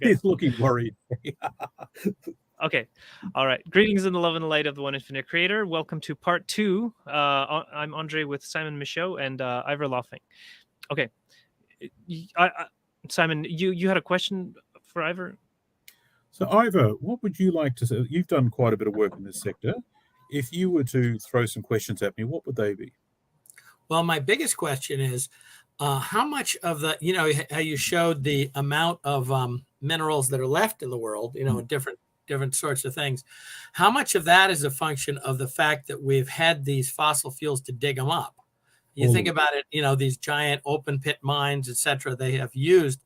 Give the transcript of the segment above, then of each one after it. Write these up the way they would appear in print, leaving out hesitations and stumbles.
He's looking worried. Okay. All right. Greetings in the love and the light of the One Infinite Creator. Welcome to part 2. I'm Andre with Simon Michaux and Ivor Loffing. Okay. Simon, you had a question for Ivor? So, Ivor, what would you like to say? You've done quite a bit of work in this sector. If you were to throw some questions at me, what would they be? Well, my biggest question is how much of the, how you showed the amount of minerals that are left in the world, different sorts of things. How much of that is a function of the fact that we've had these fossil fuels to dig them up? You think about it, these giant open pit mines, et cetera, they have used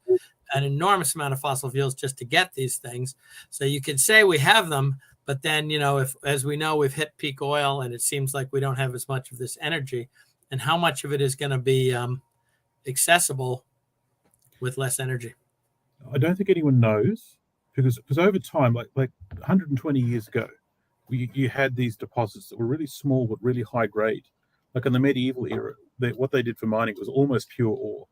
an enormous amount of fossil fuels just to get these things. So you could say we have them, but then, if, as we know, we've hit peak oil and it seems like we don't have as much of this energy, and how much of it is going to be accessible with less energy? I don't think anyone knows because over time, like 120 years ago, you had these deposits that were really small but really high grade. Like in the medieval era, what they did for mining was almost pure ore.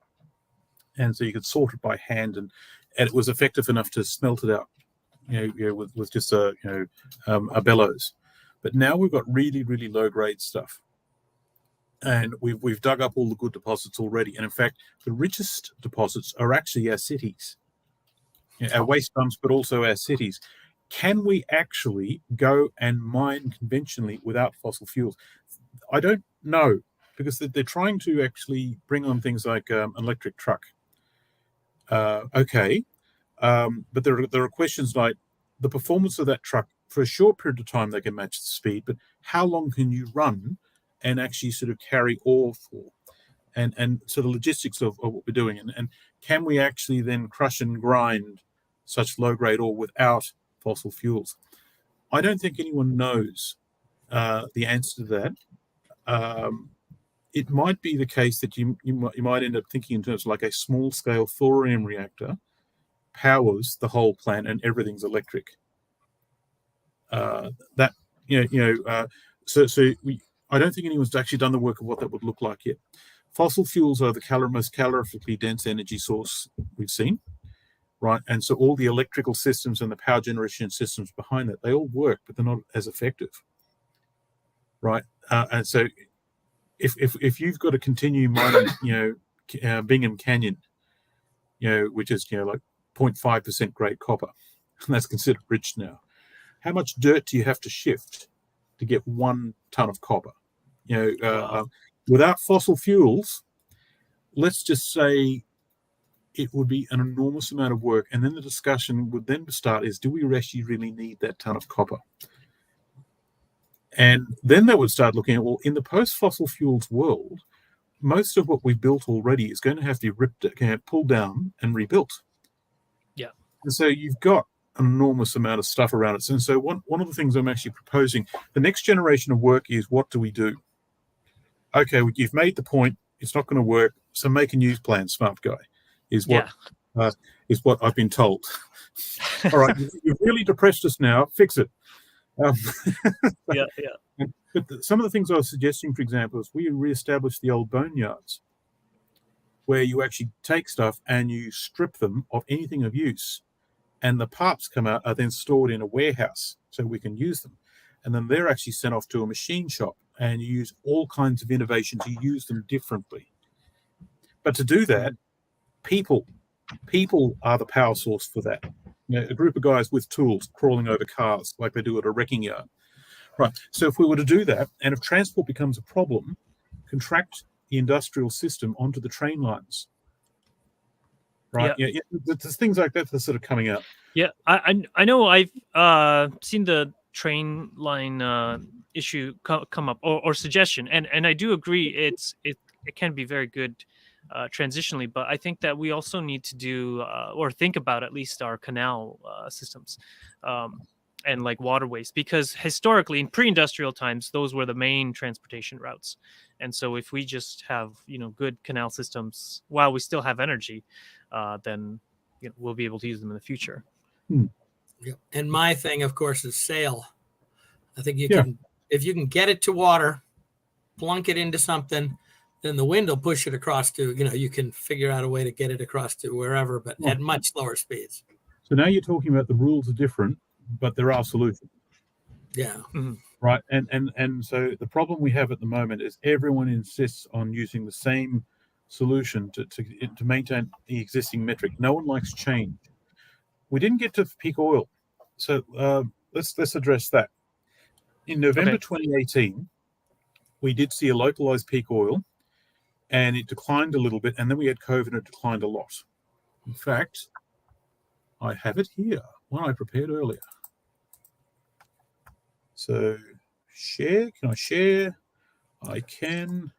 And so you could sort it by hand, and it was effective enough to smelt it out, with just a bellows. But now we've got really, really low grade stuff, and we've dug up all the good deposits already. And in fact, the richest deposits are actually our cities, our waste dumps, but also our cities. Can we actually go and mine conventionally without fossil fuels? I don't know, because they're trying to actually bring on things like an electric truck. But there are questions like the performance of that truck. For a short period of time, they can match the speed, but how long can you run and actually sort of carry ore for? And so the logistics of what we're doing, and can we actually then crush and grind such low-grade ore without fossil fuels? I don't think anyone knows the answer to that. It might be the case that you might end up thinking in terms of like a small-scale thorium reactor powers the whole plant and everything's electric. I don't think anyone's actually done the work of what that would look like yet. Fossil fuels are the most calorifically dense energy source we've seen, right? And so all the electrical systems and the power generation systems behind that, they all work, but they're not as effective, right? And so if you've got to continue mining, Bingham Canyon, which is like 0.5% grade copper, and that's considered rich now. How much dirt do you have to shift to get 1 ton of copper? Without fossil fuels, let's just say it would be an enormous amount of work, and then the discussion would then start: is do we actually really need that ton of copper? And then they would start looking at, well, in the post-fossil fuels world, most of what we've built already is going to have to be pulled down and rebuilt. Yeah. And so you've got an enormous amount of stuff around it. And so one of the things I'm actually proposing, the next generation of work is, what do we do? Okay, you've made the point, it's not going to work, so make a new plan, smart guy, is what I've been told. All right, you've really depressed us now, fix it. But some of the things I was suggesting, for example, is we reestablish the old boneyards, where you actually take stuff and you strip them of anything of use, and the parts come out are then stored in a warehouse so we can use them, and then they're actually sent off to a machine shop, and you use all kinds of innovation to use them differently. But to do that, people are the power source for that. A group of guys with tools crawling over cars like they do at a wrecking yard. Right. So if we were to do that, and if transport becomes a problem, contract the industrial system onto the train lines. Right. Yeah. There's things like that are sort of coming out. Yeah, I know. I've seen the train line issue come up, or suggestion, and I do agree. It can be very good transitionally, but I think that we also need to do or think about at least our canal systems and like waterways, because historically in pre-industrial times those were the main transportation routes, and so if we just have good canal systems while we still have energy, then we'll be able to use them in the future. Yeah. And my thing, of course, is sail. I think you can, if you can get it to water, plunk it into something, then the wind will push it across to, you can figure out a way to get it across to wherever, but at much slower speeds. So now you're talking about the rules are different, but there are solutions. Yeah. Right. And so the problem we have at the moment is everyone insists on using the same solution to maintain the existing metric. No one likes change. We didn't get to peak oil. So let's address that. In November 2018, we did see a localized peak oil, and it declined a little bit, and then we had COVID and it declined a lot. In fact, I have it here, one I prepared earlier. So share, can I share? I can.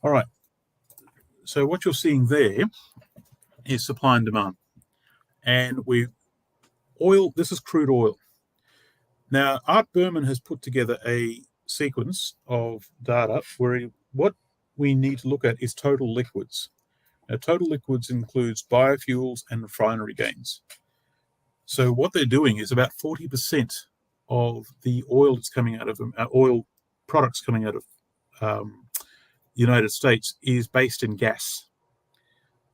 All right. So what you're seeing there is supply and demand. And this is crude oil. Now, Art Berman has put together a sequence of data where what we need to look at is total liquids. Now, total liquids includes biofuels and refinery gains. So what they're doing is about 40% of the oil that's coming out of them, oil products coming out of the United States is based in gas.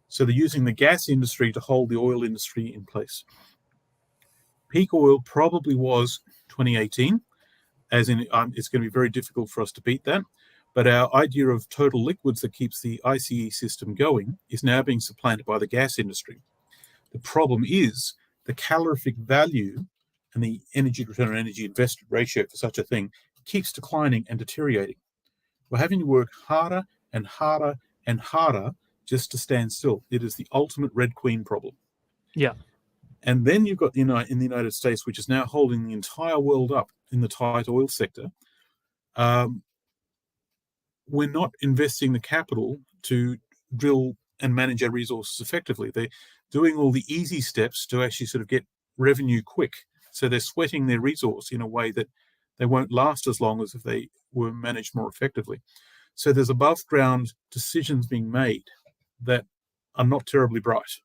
So they're using the gas industry to hold the oil industry in place. Peak oil probably was 2018, as in it's going to be very difficult for us to beat that. But our idea of total liquids that keeps the ICE system going is now being supplanted by the gas industry. The problem is the calorific value and the energy return on energy invested ratio for such a thing keeps declining and deteriorating. We're having to work harder and harder and harder just to stand still. It is the ultimate Red Queen problem. Yeah. And then you've got in the United States, which is now holding the entire world up in the tight oil sector. We're not investing the capital to drill and manage our resources effectively. They're doing all the easy steps to actually sort of get revenue quick. So they're sweating their resource in a way that they won't last as long as if they were managed more effectively. So there's above ground decisions being made that are not terribly bright.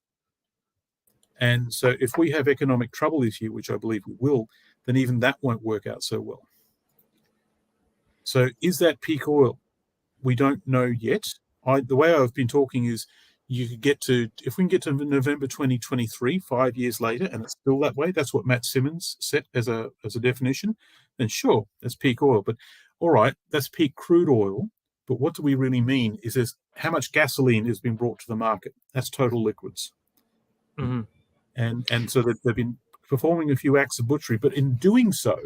And so if we have economic trouble this year, which I believe we will, then even that won't work out so well. So is that peak oil? We don't know yet. The way I've been talking is you could get to, if we can get to November 2023, 5 years later, and it's still that way, that's what Matt Simmons set as a definition, then sure, that's peak oil. But all right, that's peak crude oil. But what do we really mean is how much gasoline has been brought to the market. That's total liquids. Mm-hmm. And so they've been performing a few acts of butchery, but in doing so,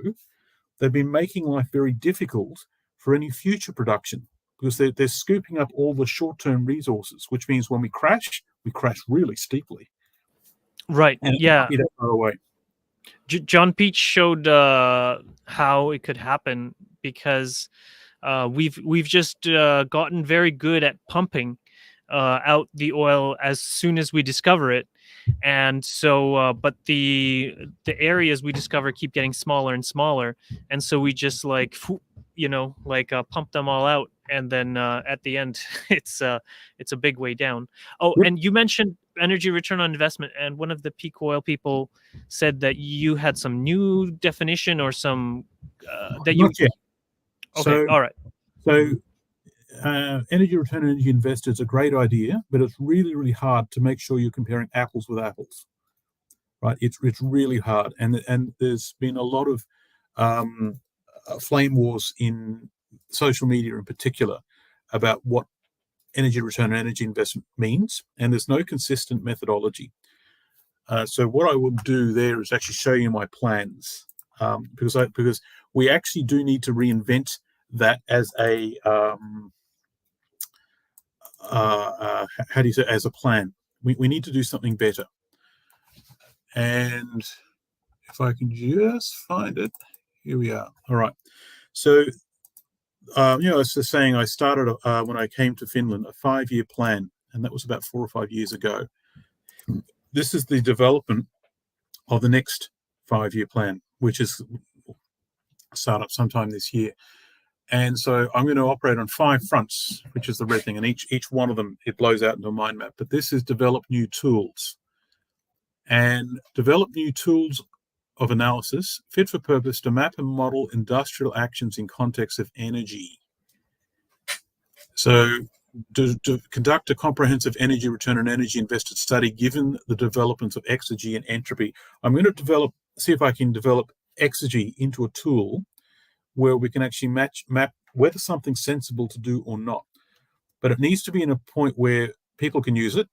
they've been making life very difficult for any future production because they're scooping up all the short-term resources, which means when we crash really steeply. Right. And yeah. That far away. John Peach showed how it could happen because we've just gotten very good at pumping out the oil as soon as we discover it. And so, but the areas we discover keep getting smaller and smaller, and so we just pump them all out, and then at the end, it's a big way down. Oh, yep. And you mentioned energy return on investment, and one of the peak oil people said that you had some new definition or some that you. Not yet. Okay, all right. So. Energy return on energy investor is a great idea, but it's really, really hard to make sure you're comparing apples with apples, right? It's really hard, and there's been a lot of flame wars in social media in particular about what energy return on energy investment means, and there's no consistent methodology. So what I will do there is actually show you my plans, because we actually do need to reinvent that as a how do you say, as a plan. We need to do something better. And if I can just find it, here we are. All right. So, I was just saying I started when I came to Finland a 5-year plan, and that was about 4 or 5 years ago. This is the development of the next 5-year plan, which is start up sometime this year. And so I'm going to operate on 5 fronts, which is the red thing. And each one of them, it blows out into a mind map. But this is develop new tools. And develop new tools of analysis fit for purpose to map and model industrial actions in context of energy. So to conduct a comprehensive energy return and energy invested study given the developments of exergy and entropy. I'm going to see if I can develop exergy into a tool where we can actually map whether something's sensible to do or not. But it needs to be in a point where people can use it,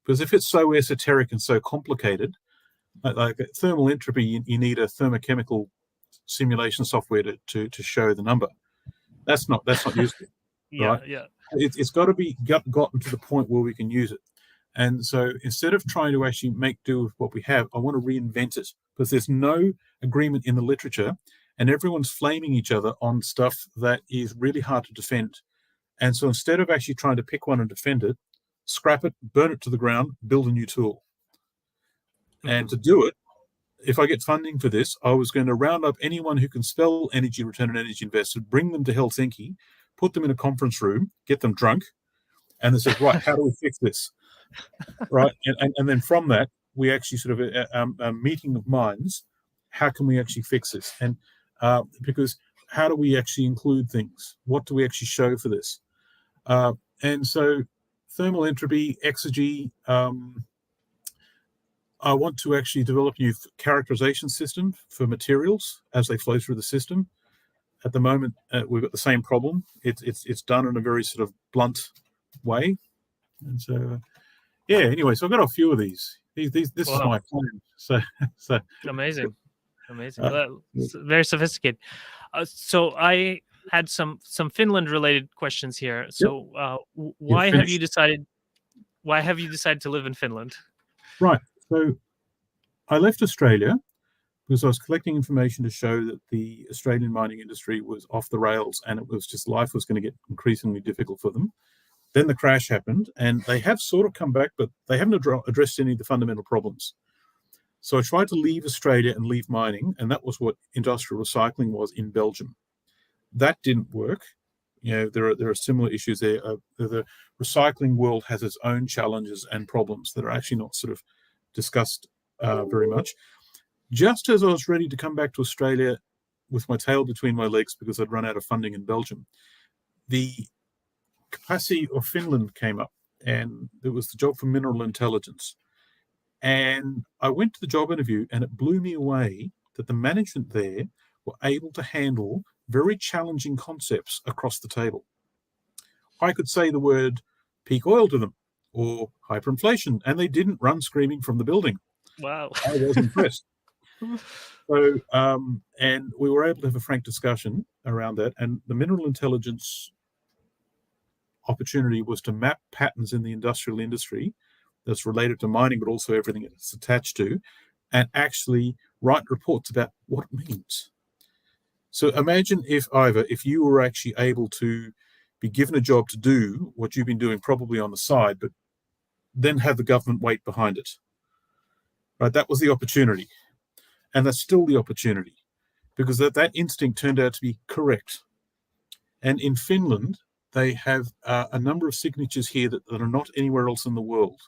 because if it's so esoteric and so complicated, like thermal entropy, you need a thermochemical simulation software to show the number. That's not useful. Yeah, right? yeah. It's got to be gotten to the point where we can use it. And so instead of trying to actually make do with what we have, I want to reinvent it, because there's no agreement in the literature and everyone's flaming each other on stuff that is really hard to defend. And so instead of actually trying to pick one and defend it, scrap it, burn it to the ground, build a new tool. And to do it, if I get funding for this, I was going to round up anyone who can spell energy return and energy invested, bring them to Helsinki, put them in a conference room, get them drunk, and they said, right, how do we fix this? Right, and then from that, we actually sort of a meeting of minds. How can we actually fix this? And because how do we actually include things? What do we actually show for this? And so thermal entropy, exergy, I want to actually develop a new characterization system for materials as they flow through the system. At the moment, we've got the same problem. It's done in a very sort of blunt way. And so, yeah, anyway, so I've got a few of these. This is my plan. So amazing. That's very sophisticated. So I had some Finland related questions here. So why have you decided to live in Finland? Right. So I left Australia because I was collecting information to show that the Australian mining industry was off the rails, and it was just life was going to get increasingly difficult for them. Then the crash happened, and they have sort of come back, but they haven't addressed any of the fundamental problems. So I tried to leave Australia and leave mining, and that was what industrial recycling was in Belgium. That didn't work. You know, there are similar issues there. The recycling world has its own challenges and problems that are actually not sort of discussed very much. Just as I was ready to come back to Australia with my tail between my legs because I'd run out of funding in Belgium, the Coppice of Finland came up, and there was the job for mineral intelligence. And I went to the job interview, and it blew me away that the management there were able to handle very challenging concepts across the table. I could say the word peak oil to them or hyperinflation, and they didn't run screaming from the building. Wow. I was impressed. So, and we were able to have a frank discussion around that. And the mineral intelligence opportunity was to map patterns in the industrial industry that's related to mining, but also everything it's attached to, and actually write reports about what it means. So imagine if you were actually able to be given a job to do what you've been doing probably on the side, but then have the government weight behind it. Right, that was the opportunity. And that's still the opportunity, because that instinct turned out to be correct. And in Finland, they have a number of signatures here that are not anywhere else in the world.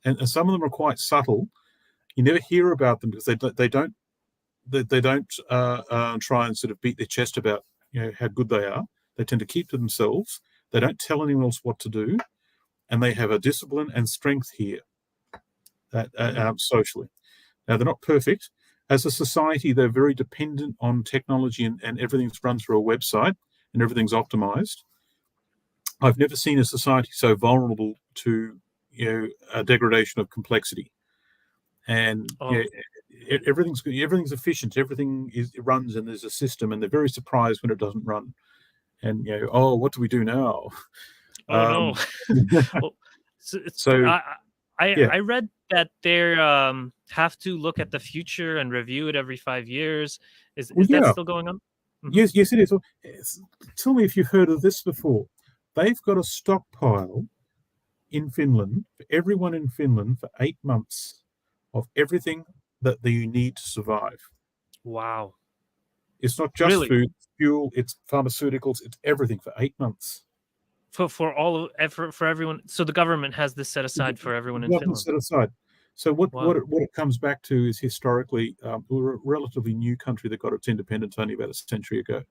And some of them are quite subtle. You never hear about them because they don't try and sort of beat their chest about how good they are. They tend to keep to themselves. They don't tell anyone else what to do, and they have a discipline and strength here socially. Now, they're not perfect. As a society, they're very dependent on technology, and everything's run through a website and everything's optimized. I've never seen a society so vulnerable to a degradation of complexity. And everything's efficient. Everything runs, and there's a system, and they're very surprised when it doesn't run. And what do we do now? No. Well, I read that they have to look at the future and review it every 5 years. Is that still going on? Mm-hmm. Yes, it is. Tell me if you've heard of this before. They've got a stockpile in Finland for everyone in Finland for 8 months of everything that you need to survive. Wow. It's not just food, fuel, it's pharmaceuticals, it's everything for 8 months. For everyone. So the government has this set aside for everyone in Finland. Set aside. So what it comes back to is historically, we're a relatively new country that got its independence only about a century ago.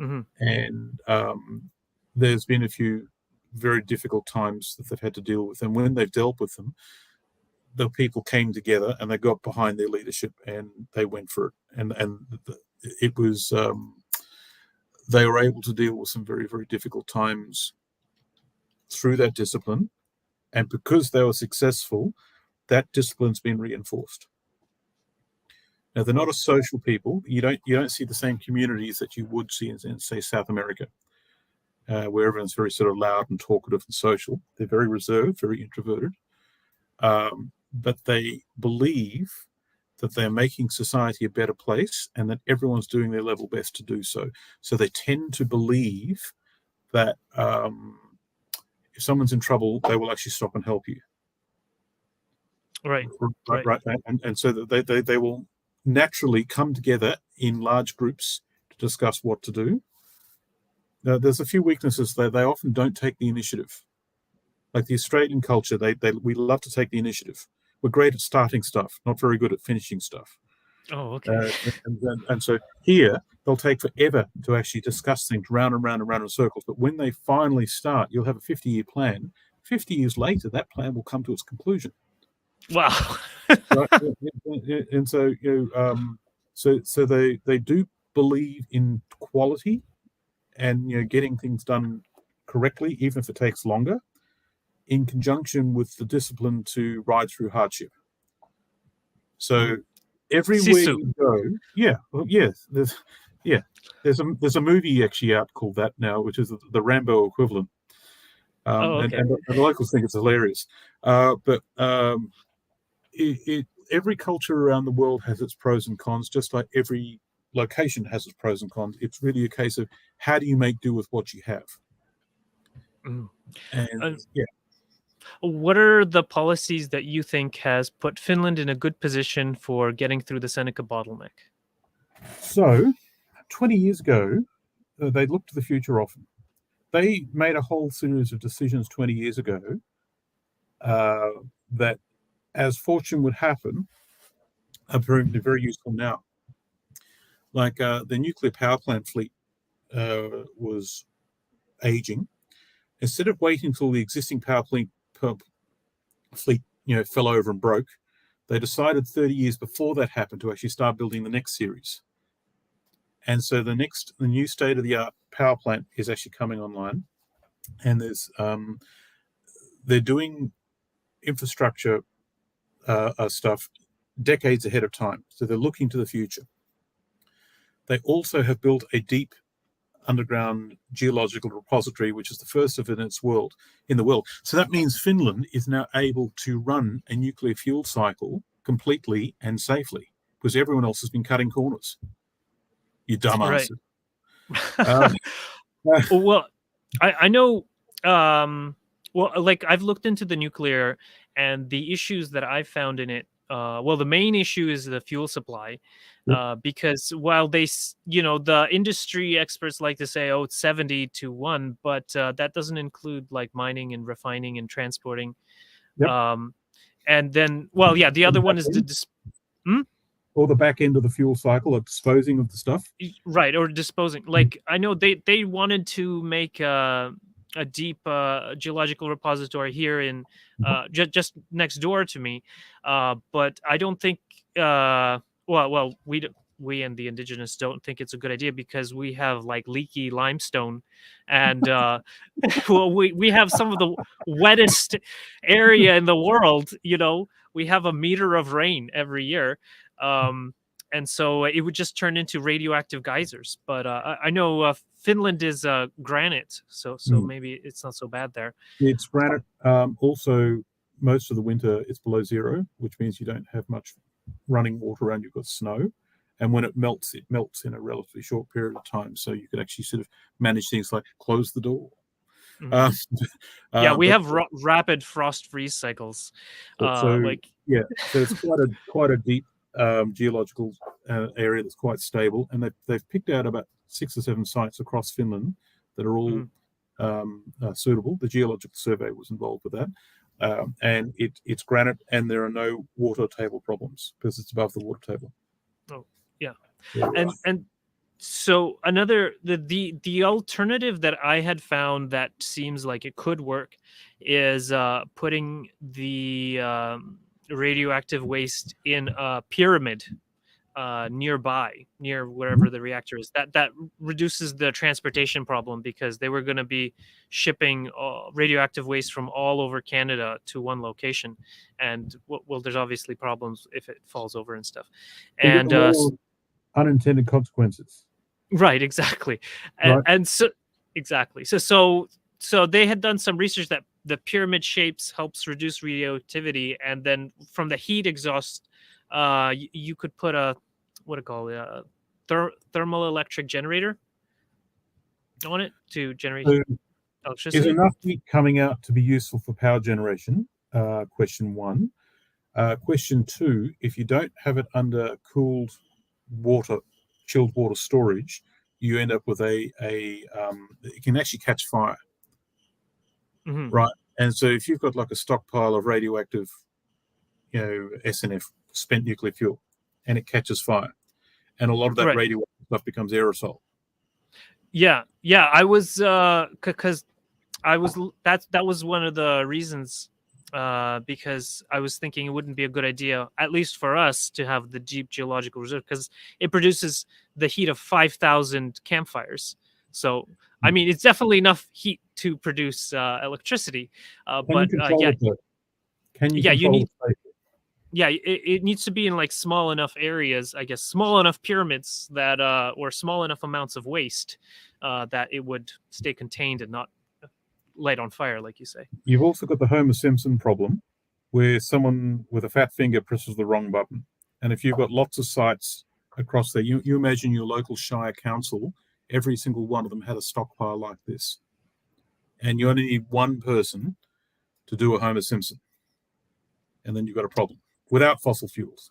Mm-hmm. And there's been a few very difficult times that they've had to deal with. And when they've dealt with them, the people came together and they got behind their leadership and they went for it. And it was, they were able to deal with some very, very difficult times through that discipline. And because they were successful, that discipline's been reinforced. Now, they're not a social people. You don't see the same communities that you would see in say, South America, where everyone's very sort of loud and talkative and social. They're very reserved, very introverted. But they believe that they're making society a better place and that everyone's doing their level best to do so. So they tend to believe that if someone's in trouble, they will actually stop and help you. Right. And so that they will naturally come together in large groups to discuss what to do. Now, there's a few weaknesses that they often don't take the initiative. Like the Australian culture, we love to take the initiative. We're great at starting stuff, not very good at finishing stuff. Oh, okay. And so here, they'll take forever to actually discuss things round and round and round in circles. But when they finally start, you'll have a 50-year plan. 50 years later, that plan will come to its conclusion. Wow. Right? And so, so they do believe in quality and getting things done correctly, even if it takes longer, in conjunction with the discipline to ride through hardship. So everywhere you go, there's a movie actually out called that now, which is the Rambo equivalent. Okay. And the locals think it's hilarious. But every culture around the world has its pros and cons, just like every location has its pros and cons. It's really a case of how do you make do with what you have. And what are the policies that you think has put Finland in a good position for getting through the Seneca bottleneck? So 20 years ago, they looked to the future often. They made a whole series of decisions 20 years ago that, as fortune would happen, are proving very useful now. Like the nuclear power plant fleet was aging. Instead of waiting until the existing power fleet fell over and broke, they decided 30 years before that happened to actually start building the next series. And so the new state-of-the-art power plant is actually coming online, and they're doing infrastructure stuff decades ahead of time. So they're looking to the future. They also have built a deep underground geological repository, which is the first of it in the world. So that means Finland is now able to run a nuclear fuel cycle completely and safely, because everyone else has been cutting corners. You dumbass. Right. Well, I know. Well, like I've looked into the nuclear, and the issues that I found in it. Well, the main issue is the fuel supply, because while the industry experts like to say, it's 70-1, but that doesn't include like mining and refining and transporting. Yep. And then, the other one is or the back end of the fuel cycle, or disposing of the stuff. Right, or disposing. Like I know they wanted to make a deep geological repository here in just next door to me, but I don't think we and the indigenous don't think it's a good idea, because we have like leaky limestone, and we have some of the wettest area in the world. We have a meter of rain every year. And so it would just turn into radioactive geysers. But I know Finland is granite, so maybe it's not so bad there. It's granite. Also, most of the winter it's below zero, which means you don't have much running water around. You've got snow, and when it melts in a relatively short period of time. So you could actually sort of manage things like close the door. We have rapid frost freeze cycles. So it's quite a deep geological area that's quite stable, and they've picked out about 6 or 7 sites across Finland that are all suitable. The geological survey was involved with that, and it's granite, and there are no water table problems because it's above the water table. Oh, yeah. So the alternative that I had found that seems like it could work is putting the radioactive waste in a pyramid nearby, near wherever the reactor is. That reduces the transportation problem, because they were going to be shipping radioactive waste from all over Canada to one location, and well, there's obviously problems if it falls over and stuff. You get And the law of unintended consequences. right, exactly, Right. and so exactly, so they had done some research that the pyramid shapes helps reduce radioactivity, and then from the heat exhaust, you could put a what do you call it, a thermal electric generator on it to generate So is electricity. enough heat coming out to be useful for power generation? Question one. Question two, if you don't have it under cooled water, chilled water storage, you end up with it can actually catch fire, Mhm. right? And so if you've got like a stockpile of radioactive, SNF, spent nuclear fuel, and it catches fire, and a lot of that Right. radioactive stuff becomes aerosol. Yeah. I was because that was one of the reasons, because I was thinking it wouldn't be a good idea, at least for us, to have the deep geological reserve, because it produces the heat of 5,000 campfires. So I mean, it's definitely enough heat to produce electricity. Can But you control it though? Can you yeah, you control need it? it needs to be in like small enough areas, I guess, small enough pyramids that or small enough amounts of waste that it would stay contained and not light on fire, like you say. You've also got the Homer Simpson problem, where someone with a fat finger presses the wrong button. And if you've got lots of sites across there, you imagine your local shire council, every single one of them had a stockpile like this. And you only need one person to do a Homer Simpson. And then you've got a problem without fossil fuels.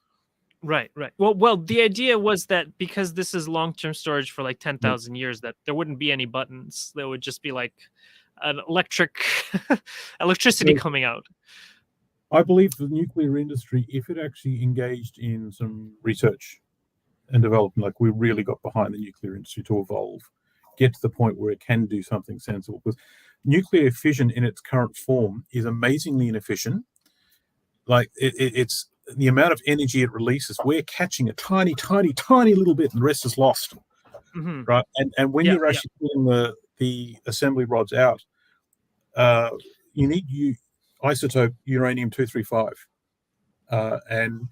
Right. Well, the idea was that because this is long-term storage for like 10,000 years, that there wouldn't be any buttons. There would just be like an electricity So coming out. I believe the nuclear industry, if it actually engaged in some research and development, like we really got behind the nuclear industry to evolve, get to the point where it can do something sensible. Because nuclear fission in its current form is amazingly inefficient. Like it's the amount of energy it releases, we're catching a tiny, tiny, tiny little bit, and the rest is lost. Mm-hmm. Right. And when Yeah, you're actually pulling the assembly rods out, you need isotope uranium-235. And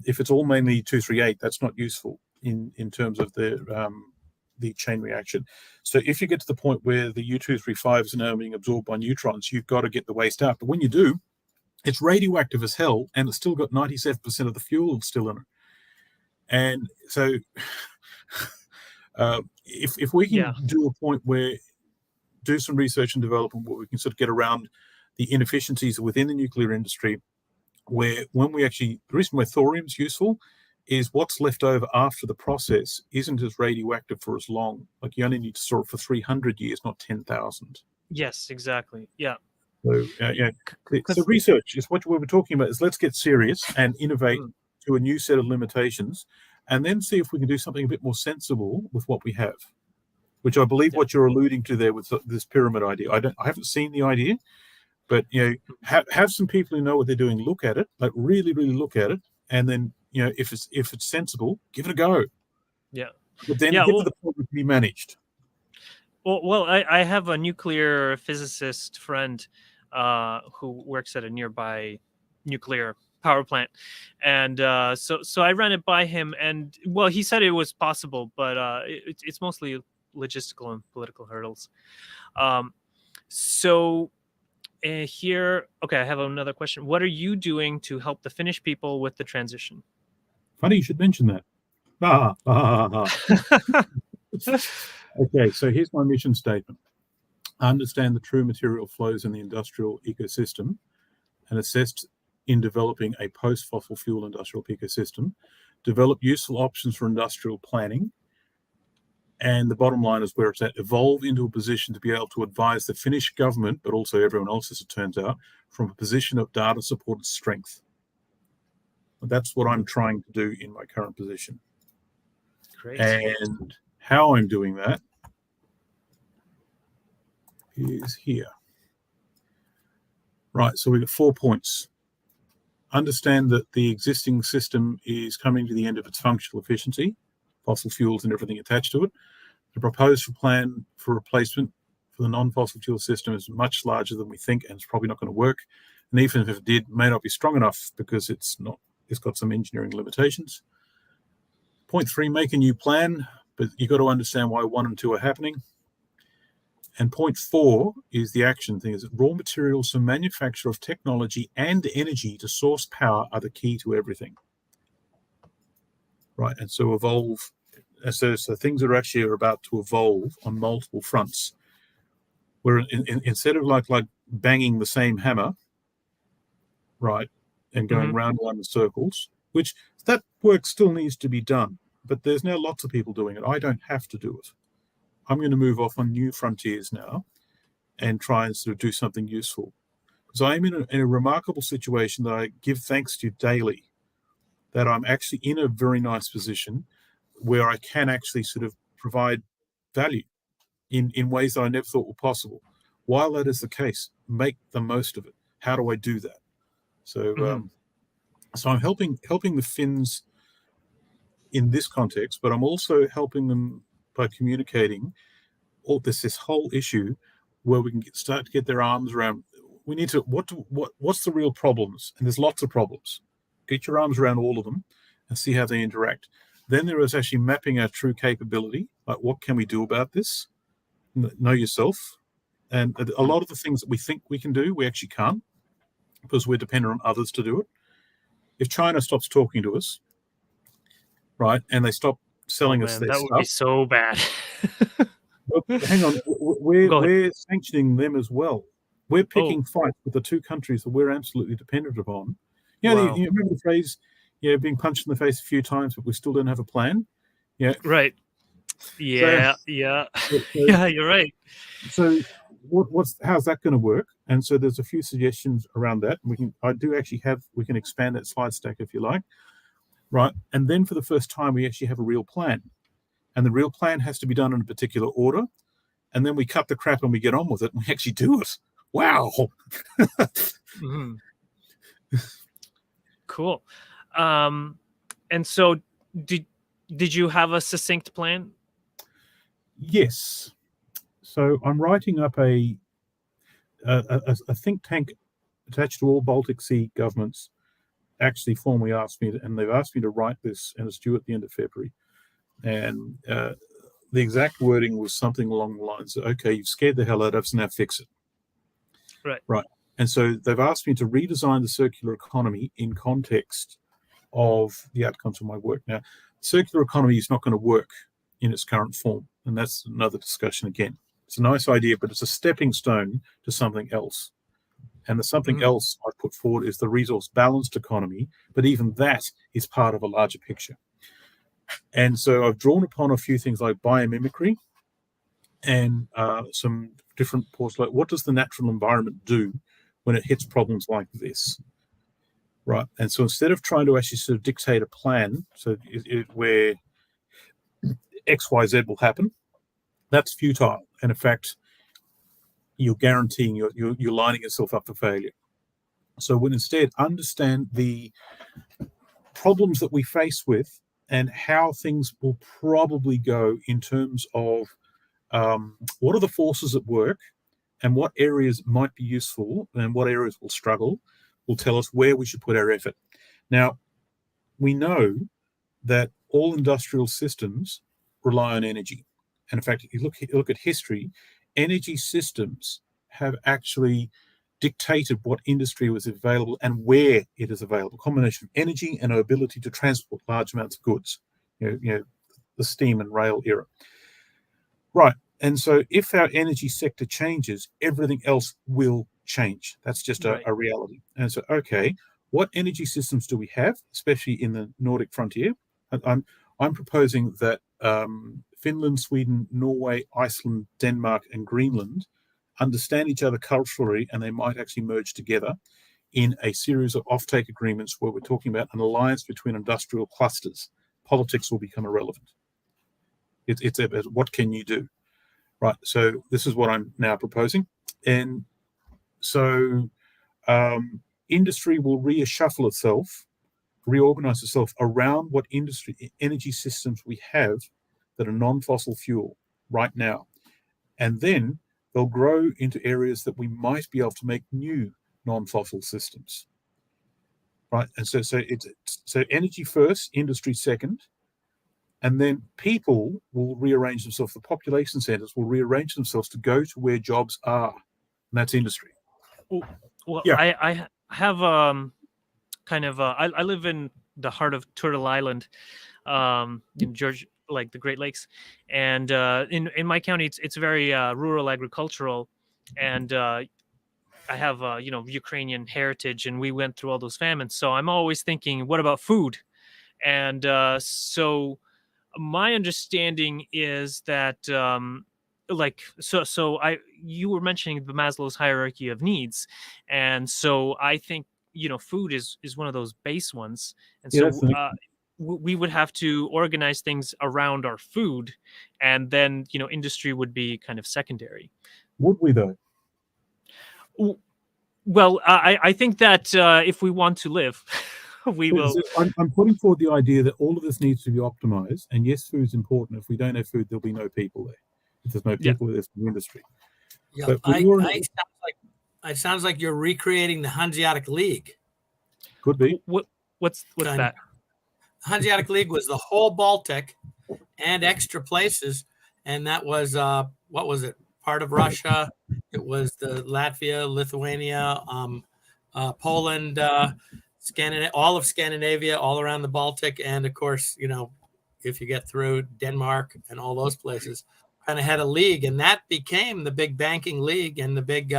if it's all mainly 238, that's not useful in terms of the chain reaction. So if you get to the point where the U-235 is now being absorbed by neutrons, you've got to get the waste out. But when you do, it's radioactive as hell, and it's still got 97% of the fuel still in it. And so if we can do a point where do some research and development where we can sort of get around the inefficiencies within the nuclear industry, where when we actually, the reason why thorium's useful is what's left over after the process isn't as radioactive for as long. Like you only need to store it for 300 years, not 10,000. Yes, exactly. Yeah. So, so research is what we're talking about. Is let's get serious and innovate to a new set of limitations, and then see if we can do something a bit more sensible with what we have. Which I believe what you're alluding to there with this pyramid idea. I haven't seen the idea, but have some people who know what they're doing look at it, like really, really look at it, and then if it's sensible, give it a go. Yeah. But then get to the point where it can be managed. Well, I have a nuclear physicist friend who works at a nearby nuclear power plant, and so I ran it by him, and well, he said it was possible, but it's mostly logistical and political hurdles. So here, okay, I have another question. What are you doing to help the Finnish people with the transition? Funny you should mention that. Okay, so here's my mission statement. Understand the true material flows in the industrial ecosystem and assist in developing a post-fossil fuel industrial ecosystem. Develop useful options for industrial planning. And the bottom line is where it's at. Evolve into a position to be able to advise the Finnish government, but also everyone else, as it turns out, from a position of data-supported strength. That's what I'm trying to do in my current position. Great. And how I'm doing that is here. Right, so we've got 4 points. Understand that the existing system is coming to the end of its functional efficiency, fossil fuels and everything attached to it. The proposed plan for replacement for the non-fossil fuel system is much larger than we think, and it's probably not going to work. And even if it did, it may not be strong enough because it's got some engineering limitations. Point 3, make a new plan, but you've got to understand why 1 and 2 are happening. And point 4 is the action thing, is that raw materials for manufacture of technology and energy to source power are the key to everything. Right, and so evolve. So things are actually about to evolve on multiple fronts. Where instead of like banging the same hammer, right, and going round and round in circles, which that work still needs to be done, but there's now lots of people doing it. I don't have to do it. I'm going to move off on new frontiers now and try and sort of do something useful. Because I'm in a remarkable situation that I give thanks to daily, that I'm actually in a very nice position where I can actually sort of provide value in ways that I never thought were possible. While that is the case, make the most of it. How do I do that? So, so I'm helping the Finns in this context, but I'm also helping them by communicating all this whole issue where we can start to get their arms around. We need to what's the real problems, and there's lots of problems. Get your arms around all of them and see how they interact. Then there is actually mapping our true capability, like what can we do about this? Know yourself. And a lot of the things that we think we can do, we actually can't, because we're dependent on others to do it. If China stops talking to us, right, and they stop selling us their that stuff, would be so bad. well, hang on, we're sanctioning them as well. We're picking fights with the 2 countries that we're absolutely dependent upon. You remember the phrase, being punched in the face a few times, but we still don't have a plan? Yeah. Right. Yeah, yeah. Yeah, you're right. So how's that going to work? And so there's a few suggestions around that. We can expand that slide stack if you like. Right. And then for the first time, we actually have a real plan. And the real plan has to be done in a particular order. And then we cut the crap and we get on with it and we actually do it. Wow. Cool. And so did you have a succinct plan? Yes. So I'm writing up a think tank attached to all Baltic Sea governments. Actually formally asked me, and they've asked me to write this, and it's due at the end of February. And the exact wording was something along the lines of, okay, you've scared the hell out of us, now fix it. Right. And so they've asked me to redesign the circular economy in context of the outcomes of my work. Now, circular economy is not going to work in its current form, and that's another discussion again. It's a nice idea, but it's a stepping stone to something else. And the something else I put forward is the resource-balanced economy, but even that is part of a larger picture. And so I've drawn upon a few things like biomimicry and some different ports, like what does the natural environment do when it hits problems like this? Right. And so instead of trying to actually sort of dictate a plan, so where X, Y, Z will happen, that's futile. And in fact, you're guaranteeing you're lining yourself up for failure. So we'll instead understand the problems that we face with and how things will probably go in terms of what are the forces at work and what areas might be useful and what areas will struggle, will tell us where we should put our effort. Now, we know that all industrial systems rely on energy. And in fact, if you look at history, energy systems have actually dictated what industry was available and where it is available. A combination of energy and our ability to transport large amounts of goods, the steam and rail era. Right. And so if our energy sector changes, everything else will change. That's just a reality. And so, okay, what energy systems do we have, especially in the Nordic frontier? I'm proposing that Finland, Sweden, Norway, Iceland, Denmark, and Greenland understand each other culturally, and they might actually merge together in a series of offtake agreements where we're talking about an alliance between industrial clusters. Politics will become irrelevant. It's about what can you do, right? So this is what I'm now proposing, and so industry will reshuffle itself, reorganize itself around what industry energy systems we have that are non-fossil fuel right now, and then they'll grow into areas that we might be able to make new non-fossil systems, right? And so energy first, industry second, and then people will rearrange themselves. The population centers will rearrange themselves to go to where jobs are, and that's industry. Well, Yeah. I have kind of I live in the heart of Turtle Island, in Georgia, like the Great Lakes, and in my county it's very rural agricultural, and I have Ukrainian heritage, and we went through all those famines. So I'm always thinking, what about food? And so my understanding is that you were mentioning the Maslow's hierarchy of needs, and so I think food is one of those base ones, and Yeah, so we would have to organize things around our food, and then industry would be kind of secondary. Would we though? Well, I think that if we want to live, we will. I'm putting forward the idea that all of this needs to be optimized, and yes, food's important. If we don't have food, there'll be no people there. If there's no people, there's no industry. Yeah, But it sounds like you're recreating the Hanseatic League. Could be. What's that? Hanseatic League was the whole Baltic and extra places, and that was what was it? Part of Russia. It was the Latvia, Lithuania, Poland, all of Scandinavia, all around the Baltic, and of course, if you get through Denmark and all those places, kind of had a league, and that became the big banking league and the big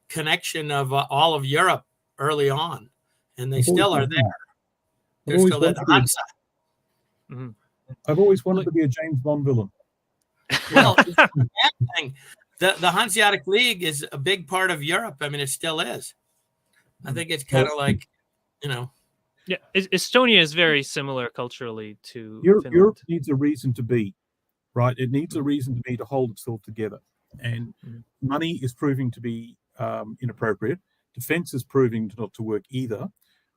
connection of all of Europe early on, and they still are there. They're still there. The Hansa. Mm-hmm. I've always wanted to be a James Bond villain. Well, the Hanseatic League is a big part of Europe. I mean, it still is. I think it's kind of like, Yeah, Estonia is very similar culturally to Finland. Europe needs a reason to be, right? It needs a reason to be, to hold itself together. And money is proving to be inappropriate. Defense is proving not to work either.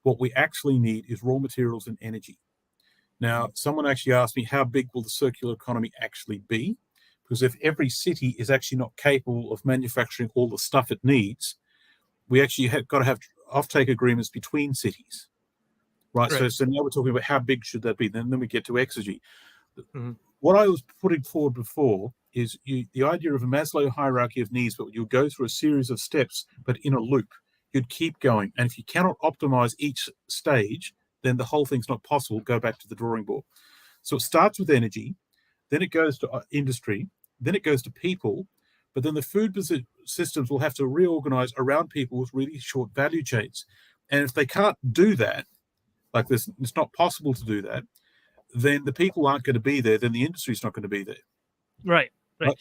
What we actually need is raw materials and energy. Now, someone actually asked me, how big will the circular economy actually be? Because if every city is actually not capable of manufacturing all the stuff it needs, we actually have got to have offtake agreements between cities, right? So now we're talking about how big should that be? Then we get to exergy. Mm-hmm. What I was putting forward before is the idea of a Maslow hierarchy of needs, but you'll go through a series of steps, but in a loop. You'd keep going. And if you cannot optimize each stage, then the whole thing's not possible. Go back to the drawing board. So it starts with energy, then it goes to industry, then it goes to people, but then the food systems will have to reorganize around people with really short value chains. And if they can't do that, like this, it's not possible to do that, then the people aren't going to be there, then the industry's not going to be there. Right.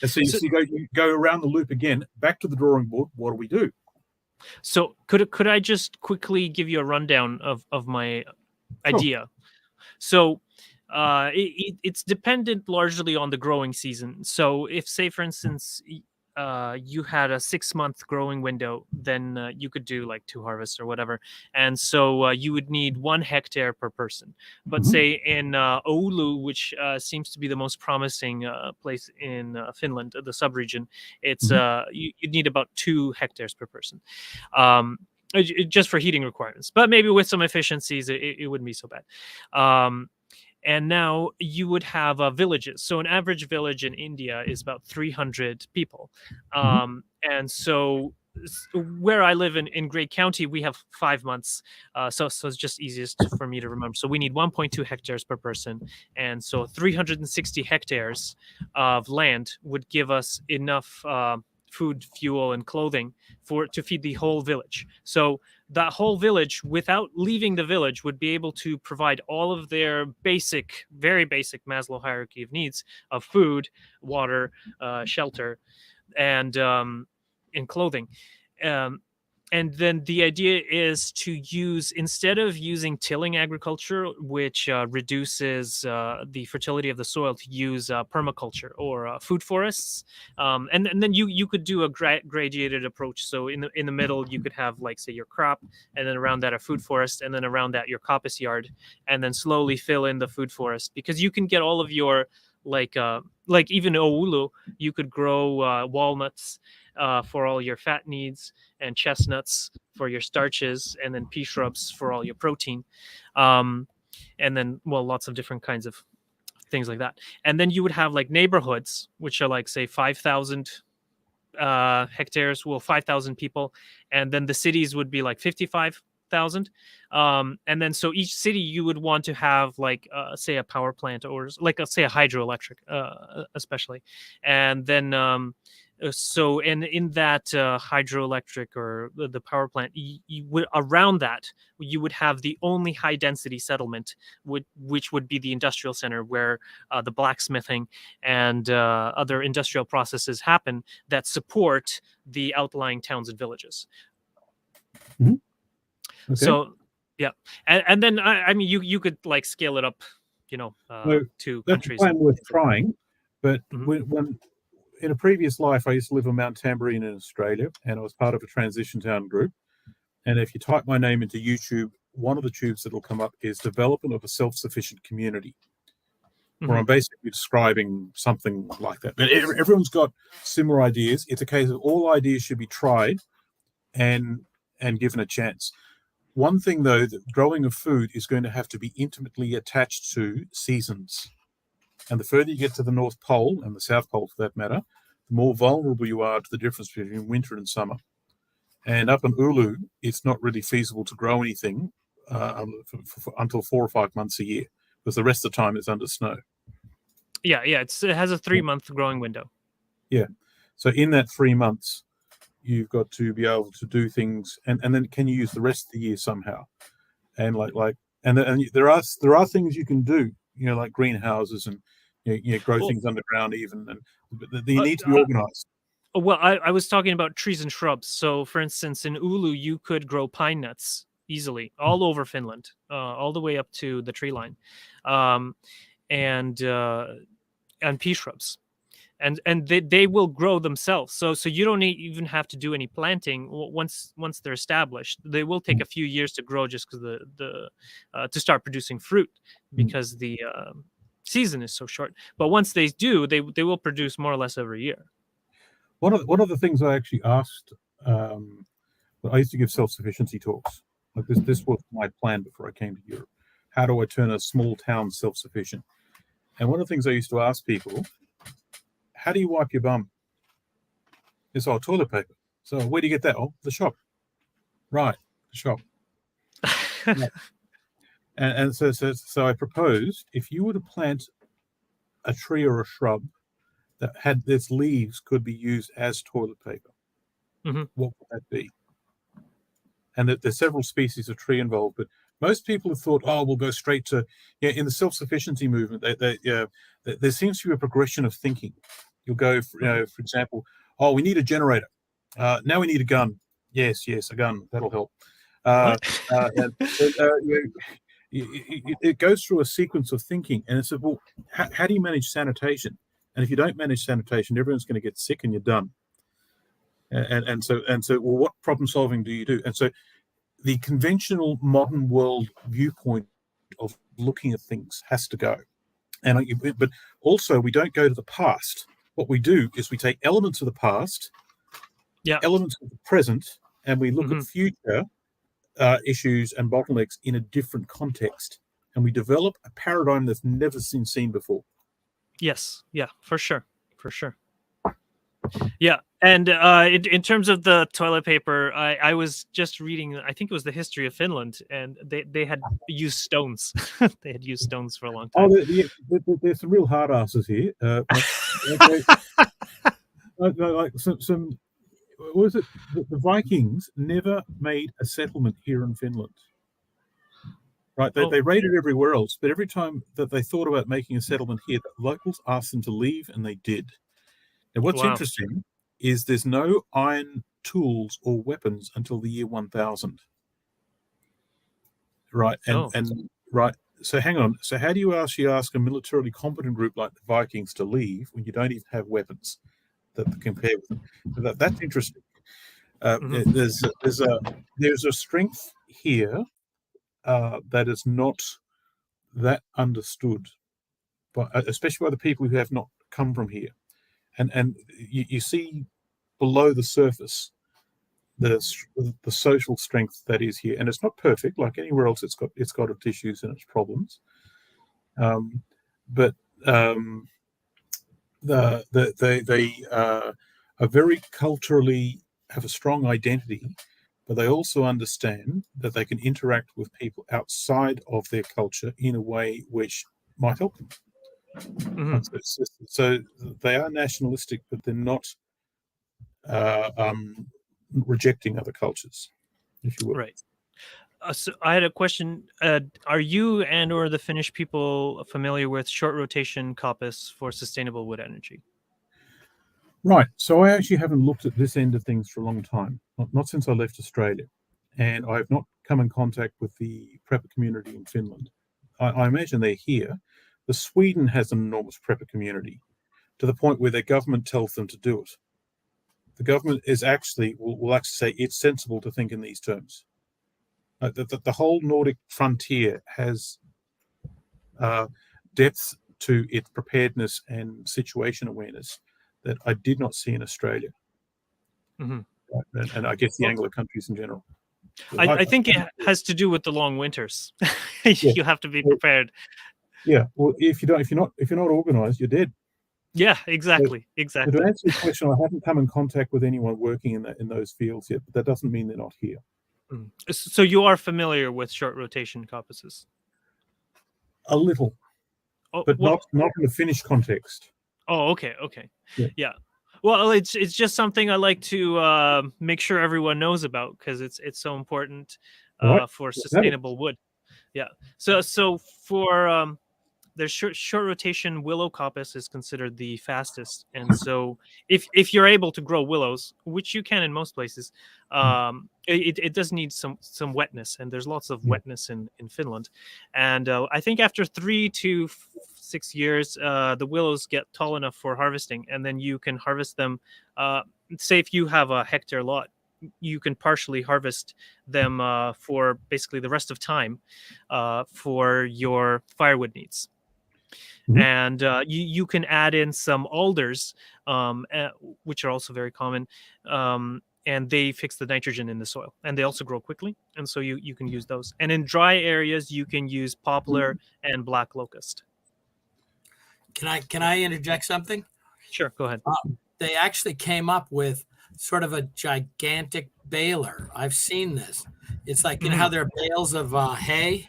So you go around the loop again, back to the drawing board. What do we do? So could I just quickly give you a rundown of my idea? So it's dependent largely on the growing season. So if, say, for instance, you had a 6-month growing window, then you could do like 2 harvests or whatever. And so you would need 1 hectare per person. But say in Oulu, which seems to be the most promising place in Finland, the subregion, it's you'd need about 2 hectares per person. Just for heating requirements, but maybe with some efficiencies, it wouldn't be so bad. And now you would have villages. So an average village in India is about 300 people. And so where I live in Great County, we have 5 months. So it's just easiest for me to remember. So we need 1.2 hectares per person. And so 360 hectares of land would give us enough food, fuel, and clothing to feed the whole village. So that whole village, without leaving the village, would be able to provide all of their very basic Maslow hierarchy of needs of food, water, shelter, and clothing. and then the idea is to use, instead of using tilling agriculture, which reduces the fertility of the soil, to use permaculture or food forests. And then you could do a graduated approach. So in the middle, you could have, like, say, your crop, and then around that a food forest, and then around that your coppice yard, and then slowly fill in the food forest, because you can get all of your, like even Oulu, you could grow walnuts for all your fat needs, and chestnuts for your starches, and then pea shrubs for all your protein, and then, well, lots of different kinds of things like that. And then you would have, like, neighborhoods, which are, like, say, 5,000 hectares, well, 5,000 people, and then the cities would be like 55,000. And then, so each city you would want to have, like, say, a power plant, or like, say, a hydroelectric, especially. And then so, and in that hydroelectric or the power plant, you would, around that, you would have the only high density settlement, which would be the industrial center, where the blacksmithing and other industrial processes happen that support the outlying towns and villages. Okay. So yeah, and then I mean, you could, like, scale it up, So to that's a countries. plan worth trying. But Mhm. when in a previous life, I used to live on Mount Tamborine in Australia, and I was part of a transition town group. And if you type my name into YouTube, one of the tubes that'll come up is development of a self-sufficient community, where I'm basically describing something like that. But everyone's got similar ideas. It's a case of all ideas should be tried and given a chance. One thing, though, that growing of food is going to have to be intimately attached to seasons. And the further you get to the North Pole, and the South Pole for that matter, the more vulnerable you are to the difference between winter and summer. And up in Oulu, it's not really feasible to grow anything until 4 or 5 months a year, because the rest of the time it's under snow. Yeah, it has a 3-month growing window. Yeah. So in that 3 months, you've got to be able to do things, and then can you use the rest of the year somehow? And and there are things you can do, like greenhouses, and grow things underground even, and you need to be organized. Well, I was talking about trees and shrubs. So, for instance, in Oulu, you could grow pine nuts easily all over Finland, all the way up to the tree line, and pea shrubs, and they will grow themselves. So you don't even have to do any planting once they're established. They will take a few years to grow, just because to start producing fruit, because the season is so short. But once they do, they will produce more or less every year. One of the things I actually asked, I used to give self-sufficiency talks. Like this was my plan before I came to Europe. How do I turn a small town self-sufficient? And one of the things I used to ask people, how do you wipe your bum? It's all toilet paper. So where do you get that? Oh, the shop. Right, the shop. Yeah. And so I proposed, if you were to plant a tree or a shrub that had its leaves could be used as toilet paper, what would that be? And that there's several species of tree involved, but most people have thought, oh, we'll go straight to, in the self-sufficiency movement, there seems to be a progression of thinking. You'll go, for example, oh, we need a generator. Now we need a gun. Yes, a gun. That'll help. It goes through a sequence of thinking, and it's well, how do you manage sanitation? And if you don't manage sanitation, everyone's going to get sick, and you're done. And so, well, what problem solving do you do? And so, the conventional modern world viewpoint of looking at things has to go. But also, we don't go to the past. What we do is we take elements of the past, elements of the present, and we look at future issues and bottlenecks in a different context, and we develop a paradigm that's never been seen before. Yes, for sure. Yeah, and in terms of the toilet paper, I was just reading, I think it was the history of Finland, and they had used stones. They had used stones for a long time. Oh, there's some real hard asses here. Like some. What was it? The Vikings never made a settlement here in Finland. Right? They raided everywhere else, but every time that they thought about making a settlement here, the locals asked them to leave, and they did. And what's interesting is there's no iron tools or weapons until the year 1000. Right, and right. So hang on. So how do you actually ask a militarily competent group like the Vikings to leave when you don't even have weapons that compare with them? That's interesting. There's a strength here that is not that understood, especially by the people who have not come from here, and you see below the surface the social strength that is here, and it's not perfect like anywhere else. It's got its issues and its problems, but they are very culturally have a strong identity, but they also understand that they can interact with people outside of their culture in a way which might help them. So they are nationalistic, but they're not rejecting other cultures, if you will. Right. So I had a question. Are you and/or the Finnish people familiar with short rotation coppice for sustainable wood energy? Right. So I actually haven't looked at this end of things for a long time, not since I left Australia. And I have not come in contact with the prepper community in Finland. I imagine they're here. The Sweden has an enormous prepper community to the point where their government tells them to do it. The government is will actually say it's sensible to think in these terms. The whole Nordic frontier has depth to its preparedness and situation awareness that I did not see in Australia. Right? And I guess the Anglo countries in general. I think it has to do with the long winters. You have to be prepared. Yeah. Well, if you're not organized, you're dead. Yeah, exactly. So to answer your question, I haven't come in contact with anyone working in those fields yet, but that doesn't mean they're not here. So you are familiar with short rotation coppices? A little, but not in a Finnish context. Oh, okay. Yeah. Well, it's just something I like to make sure everyone knows about because it's so important for sustainable wood. Yeah. So for there's short rotation willow coppice is considered the fastest, and so if you're able to grow willows, which you can in most places, it does need some wetness, and there's lots of wetness in Finland, and I think after 3 to 6 years, the willows get tall enough for harvesting, and then you can harvest them. Say if you have a hectare lot, you can partially harvest them for basically the rest of time for your firewood needs. And you can add in some alders, which are also very common, and they fix the nitrogen in the soil, and they also grow quickly, and so you can use those. And in dry areas, you can use poplar and black locust. Can I interject something? Sure, go ahead. They actually came up with sort of a gigantic baler. I've seen this. It's like, you know how there are bales of hay?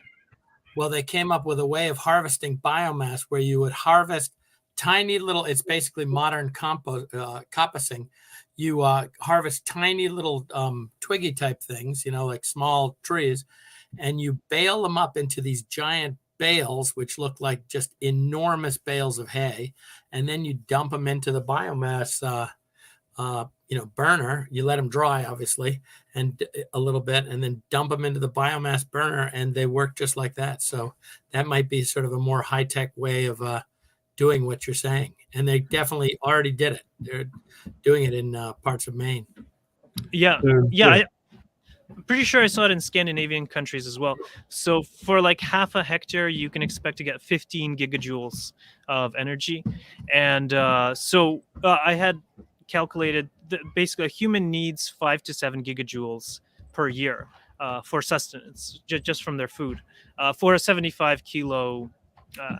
Well, they came up with a way of harvesting biomass where you would harvest tiny little, it's basically modern coppicing. You harvest tiny little twiggy type things, like small trees, and you bale them up into these giant bales, which look like just enormous bales of hay. And then you dump them into the biomass burner. You let them dry, obviously, and a little bit, and then dump them into the biomass burner, and they work just like that. So that might be sort of a more high-tech way of doing what you're saying. And they definitely already did it. They're doing it in parts of Maine. Yeah. I'm pretty sure I saw it in Scandinavian countries as well. So for like half a hectare, you can expect to get 15 gigajoules of energy. And so I had calculated that basically a human needs 5 to 7 gigajoules per year for sustenance, just from their food, for a 75 kilo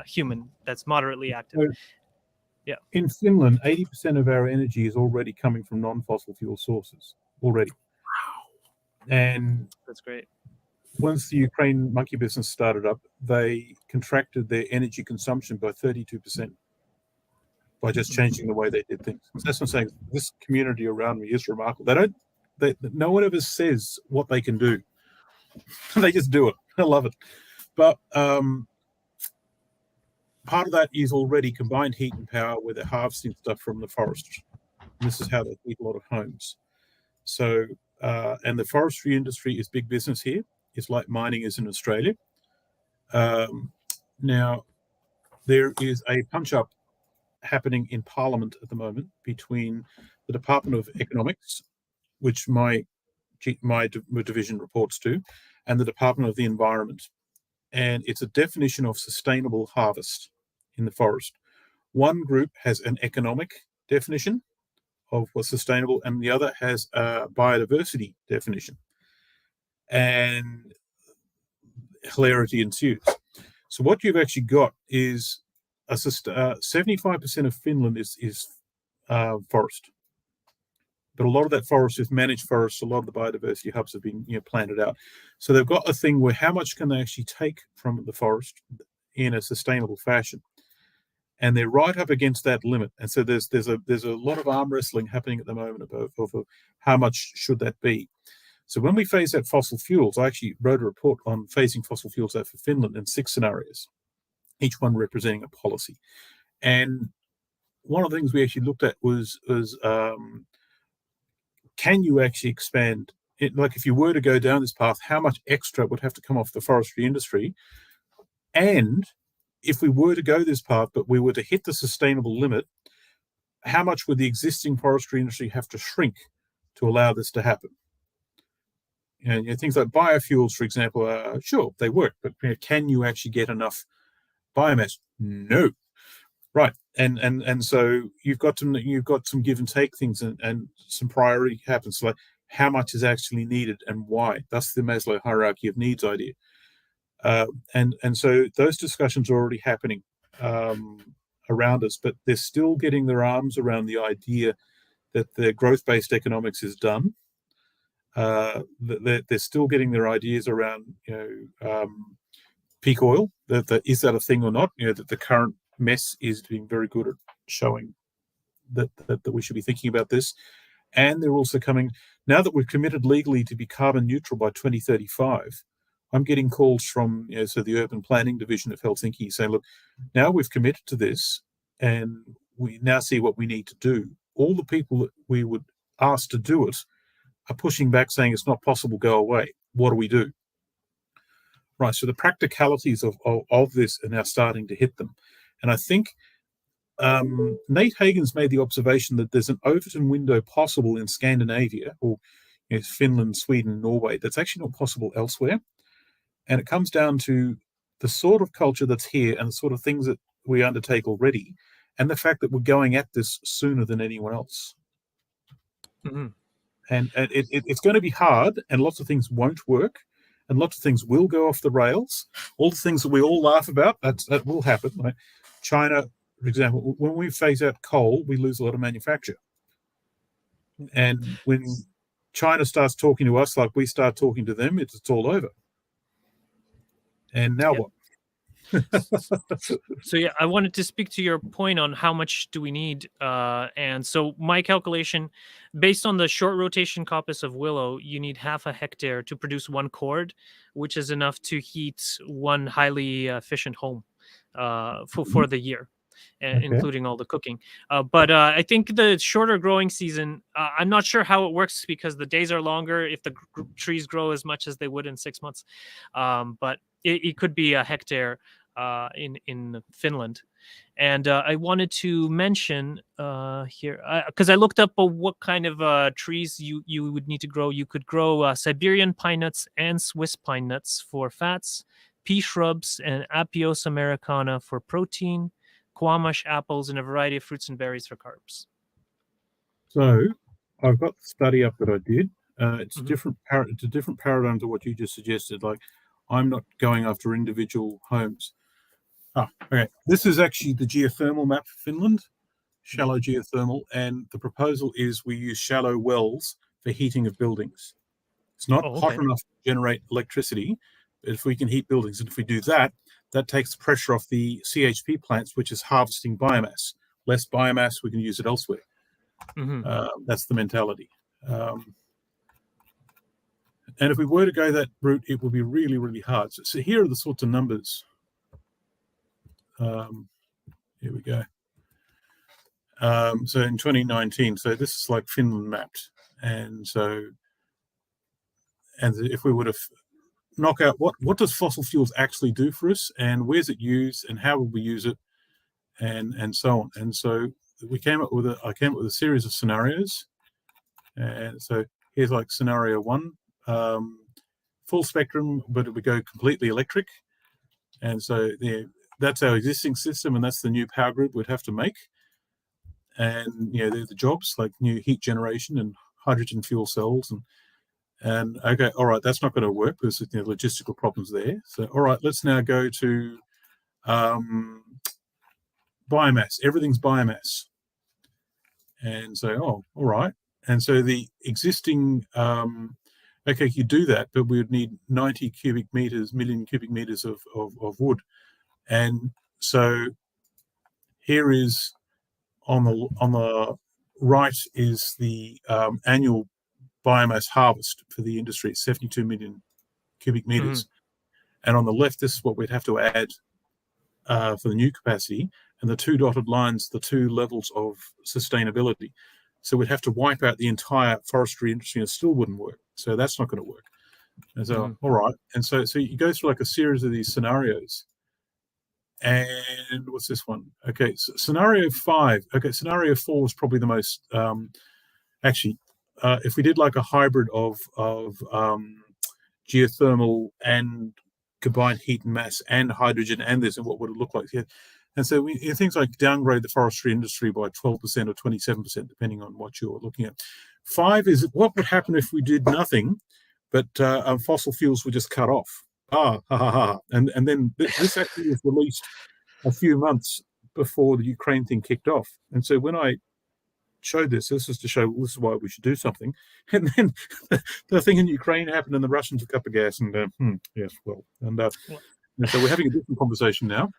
human that's moderately active. Yeah. In Finland, 80% of our energy is already coming from non-fossil fuel sources already. Wow. And that's great. Once the Ukraine monkey business started up, they contracted their energy consumption by 32%. By just changing the way they did things. So that's what I'm saying. This community around me is remarkable. No one ever says what they can do. They just do it. I love it. But part of that is already combined heat and power, where they're harvesting stuff from the forest. And this is how they heat a lot of homes. So, and the forestry industry is big business here. It's like mining is in Australia. Now, there is a punch-up happening in Parliament at the moment between the Department of Economics, which my division reports to, and the Department of the Environment. And it's a definition of sustainable harvest in the forest. One group has an economic definition of what's sustainable, and the other has a biodiversity definition. And hilarity ensues. So what you've actually got is 75% of Finland is forest. But a lot of that forest is managed forests. A lot of the biodiversity hubs have been planted out. So they've got a thing where how much can they actually take from the forest in a sustainable fashion? And they're right up against that limit. And so there's a lot of arm wrestling happening at the moment about how much should that be. So when we phase out fossil fuels, I actually wrote a report on phasing fossil fuels out for Finland in 6 scenarios, each one representing a policy. And one of the things we actually looked at was can you actually expand it? Like if you were to go down this path, how much extra would have to come off the forestry industry? And if we were to go this path, but we were to hit the sustainable limit, how much would the existing forestry industry have to shrink to allow this to happen? And things like biofuels, for example, sure, they work, but can you actually get enough biomass? No. Right. And so you've got some give and take things, and some priority happens. So like how much is actually needed and why? That's the Maslow hierarchy of needs idea. And so those discussions are already happening around us, but they're still getting their arms around the idea that the growth-based economics is done. They're still getting their ideas around, peak oil. That is that a thing or not? That the current mess is being very good at showing that we should be thinking about this. And they're also coming now that we've committed legally to be carbon neutral by 2035. I'm getting calls from so the Urban Planning Division of Helsinki saying, look, now we've committed to this, and we now see what we need to do. All the people that we would ask to do it are pushing back, saying it's not possible, go away. What do we do? Right, so the practicalities of this are now starting to hit them. And I think Nate Hagen's made the observation that there's an Overton window possible in Scandinavia, or Finland, Sweden, Norway, that's actually not possible elsewhere. And it comes down to the sort of culture that's here and the sort of things that we undertake already, and the fact that we're going at this sooner than anyone else. Mm-hmm. And it's going to be hard, and lots of things won't work, and lots of things will go off the rails. All the things that we all laugh about, that will happen. Right? China, for example, when we phase out coal, we lose a lot of manufacture. And when China starts talking to us like we start talking to them, it's all over. And now what? So yeah, I wanted to speak to your point on how much do we need. And so my calculation, based on the short rotation coppice of willow, you need 0.5 hectare to produce 1 cord, which is enough to heat 1 highly efficient home for the year. Okay. Including all the cooking. But I think the shorter growing season, I'm not sure how it works because the days are longer if the trees grow as much as they would in 6 months. But it could be 1 hectare in Finland. And I wanted to mention here, because I looked up what kind of trees you would need to grow. You could grow Siberian pine nuts and Swiss pine nuts for fats, pea shrubs, and Apios americana for protein, Quamash apples, and a variety of fruits and berries for carbs. So I've got the study up that I did. It's it's a different paradigm to what you just suggested. Like, I'm not going after individual homes. Okay. This is actually the geothermal map for Finland, shallow geothermal, and the proposal is we use shallow wells for heating of buildings. It's not hot enough to generate electricity, but if we can heat buildings, and if we do that, that takes the pressure off the CHP plants, which is harvesting biomass. Less biomass, we can use it elsewhere. That's the mentality. And if we were to go that route, it would be really, really hard. So here are the sorts of numbers. Here we go. So in 2019, so this is like Finland mapped. And so, and if we were to knock out what does fossil fuels actually do for us, and where's it used, and how would we use it, and so on. And so I came up with a series of scenarios. And so here's like scenario one, full spectrum, but it would go completely electric. And so that's our existing system, and that's the new power grid we'd have to make. And they're the jobs like new heat generation and hydrogen fuel cells, and okay, all right, that's not going to work because logistical problems there. So all right, let's now go to biomass. Everything's biomass. And so, oh, all right. And so the existing, okay, you do that, but we would need 90 million cubic meters of wood. And so here is on the right is the annual biomass harvest for the industry. It's 72 million cubic meters. And on the left, this is what we'd have to add for the new capacity. And the two dotted lines, the two levels of sustainability. So we'd have to wipe out the entire forestry industry and it still wouldn't work. So that's not going to work. And so, all right. And so you go through like a series of these scenarios. And what's this one? Okay, so scenario 5. Okay, scenario 4 is probably the most, if we did like a hybrid of geothermal and combined heat and mass and hydrogen and this, and what would it look like? Yeah. And so things like downgrade the forestry industry by 12% or 27%, depending on what you're looking at. 5 is what would happen if we did nothing, but fossil fuels were just cut off. And then this actually was released a few months before the Ukraine thing kicked off. And so when I showed this is to show this is why we should do something. And then the thing in Ukraine happened, and the Russians took up the gas. And yes, well, and so we're having a different conversation now.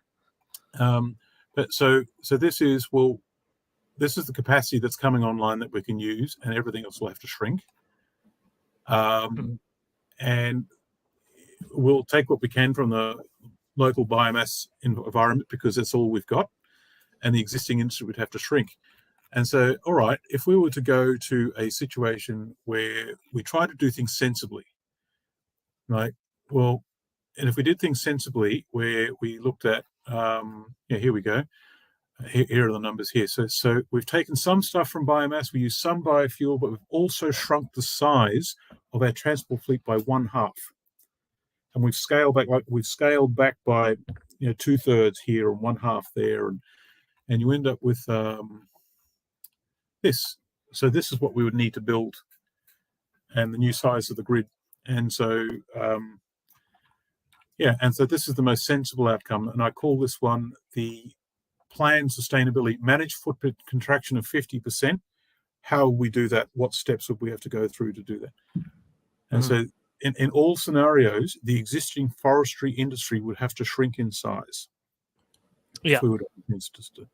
But so this is the capacity that's coming online that we can use, and everything else will have to shrink. And we'll take what we can from the local biomass environment because that's all we've got, and the existing industry would have to shrink. And so, all right, if we were to go to a situation where we try to do things sensibly, right? Well, and if we did things sensibly, where we looked at, here we go. Here are the numbers here. So we've taken some stuff from biomass, we use some biofuel, but we've also shrunk the size of our transport fleet by 1/2. And we've scaled back by 2/3 here and 1/2 there, and you end up with this. So this is what we would need to build, and the new size of the grid. And so and so this is the most sensible outcome, and I call this one the planned sustainability. Managed footprint contraction of 50%. How will we do that? What steps would we have to go through to do that? And so in all scenarios, the existing forestry industry would have to shrink in size. Yeah. If we would just to.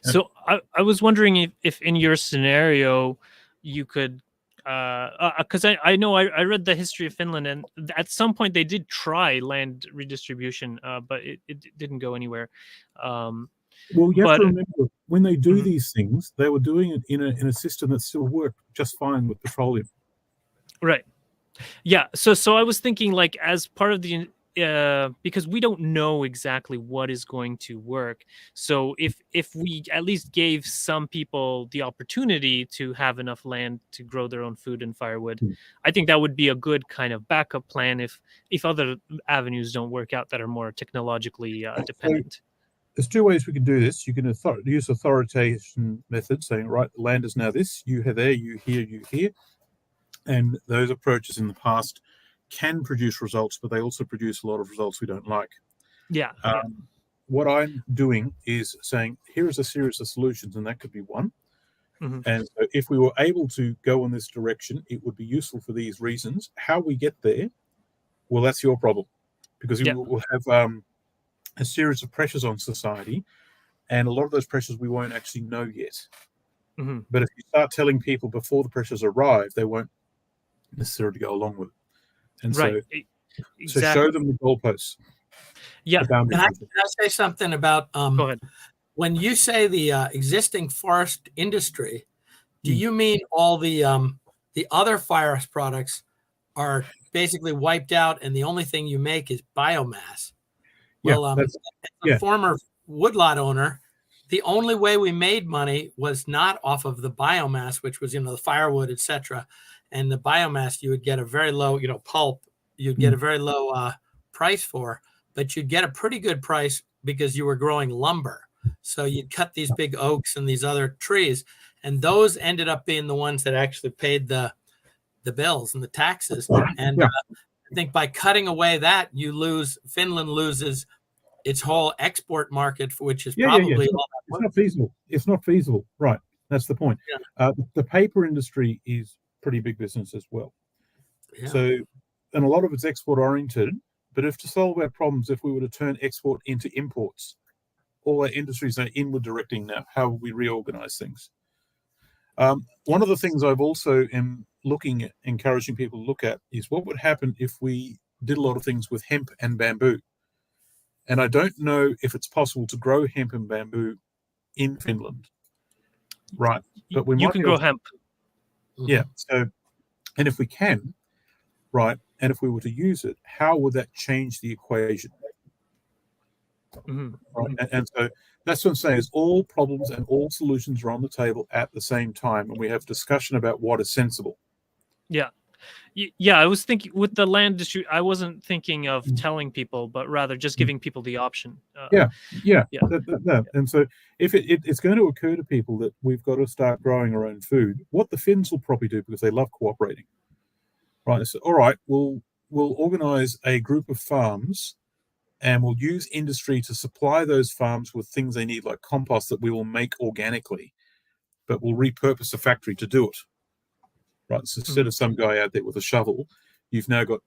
So I was wondering if in your scenario you could, because I know I read the history of Finland, and at some point they did try land redistribution, but it didn't go anywhere. Well, you have to remember, when they do these things, they were doing it in a system that still worked just fine with petroleum. Right. Yeah. So I was thinking, like, as part of the because we don't know exactly what is going to work. So if we at least gave some people the opportunity to have enough land to grow their own food and firewood, I think that would be a good kind of backup plan if other avenues don't work out that are more technologically dependent. There's 2 ways we can do this. You can use authorization method, saying, right, the land is now this, you here, there, you here. And those approaches in the past can produce results, but they also produce a lot of results we don't like. Yeah. What I'm doing is saying, here is a series of solutions, and that could be one. And so if we were able to go in this direction, it would be useful for these reasons. How we get there, well, that's your problem, because we will have a series of pressures on society, and a lot of those pressures we won't actually know yet. But if you start telling people before the pressures arrive, they won't necessarily go along with it. And so show them the goalposts. Yeah. Can I say something about go ahead. When you say the existing forest industry, Do you mean all the other forest products are basically wiped out, and the only thing you make is biomass? Yeah, Well, as yeah. a former woodlot owner, the only way we made money was not off of the biomass, which was, the firewood, etc. And the biomass you would get a very low, pulp, you'd get a very low price for, but you'd get a pretty good price because you were growing lumber. So you'd cut these big oaks and these other trees, and those ended up being the ones that actually paid the bills and the taxes. And I think by cutting away that, Finland loses its whole export market, for which is probably It's not feasible. It's not feasible. Right. That's the point. The paper industry is pretty big business as well. Yeah. So, and a lot of it's export oriented. But to solve our problems, if we were to turn export into imports, all our industries are inward directing now. How will we reorganize things? One of the things I've also am looking at, encouraging people to look at, is what would happen if we did a lot of things with hemp and bamboo. And I don't know if it's possible to grow hemp and bamboo in Finland, right? But you can grow hemp. Yeah. So, and if we can, right, and if we were to use it, how would that change the equation? Right? And so that's what I'm saying, is all problems and all solutions are on the table at the same time, and we have discussion about what is sensible. Yeah, I was thinking with the land dispute, I wasn't thinking of telling people, but rather just giving people the option. Yeah. And so if it's going to occur to people that we've got to start growing our own food, what the Finns will probably do, because they love cooperating, right? So, all right, we'll organize a group of farms, and we'll use industry to supply those farms with things they need, like compost that we will make organically, but we'll repurpose the factory to do it. Right, so instead of some guy out there with a shovel, you've now got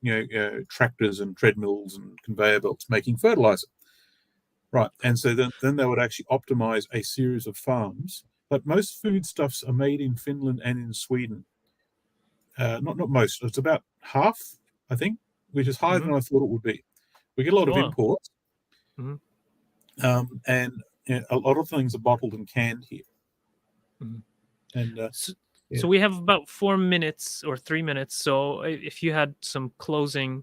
tractors and treadmills and conveyor belts making fertilizer. Right, and so then they would actually optimize a series of farms. But most foodstuffs are made in Finland and in Sweden. Not most. It's about half, I think, which is higher than I thought it would be. We get a lot of imports, and a lot of things are bottled and canned here. And so we have about 4 minutes or 3 minutes. So if you had some closing